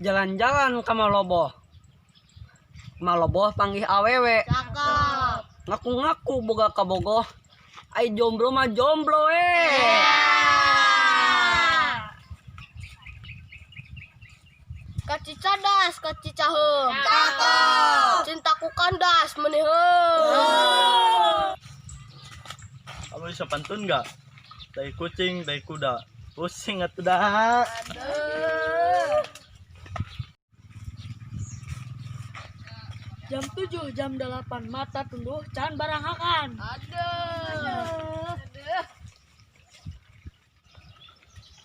jalan-jalan ke Maloboh. Maloboh panggih awewe. Cakep. Ngaku-ngaku boga kabogoh. Ai jomblo mah jomblo Kaci cadas, kaci cahem. Cakep. Cintaku kandas meniheum. Kamu bisa pantun nggak? Dari kucing, dari kuda. Pusing atuh dah. Jam 7, jam 8, mata tunduh, can barangakan. Aduh.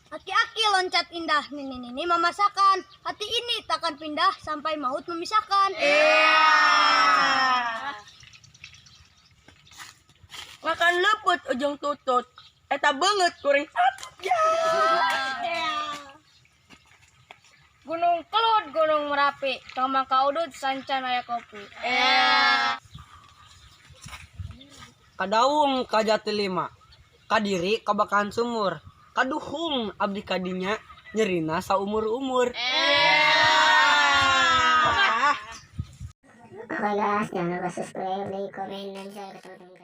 Aki-aki loncat indah, nini memasakan. Hati ini takkan pindah sampai maut memisahkan. Makan leput ujung tutut. Eta banget kuring tatut ya. Gunung Kelut, Gunung Merapi, Kamang Kaudut, Sancan aya kopi. Kadaung ka Jati 5. Kadiri kabakan sumur. Kaduhung abdi kadinya nyerina saumur-umur. Oke guys, jangan lupa subscribe, like, komen, dan share ke teman-teman.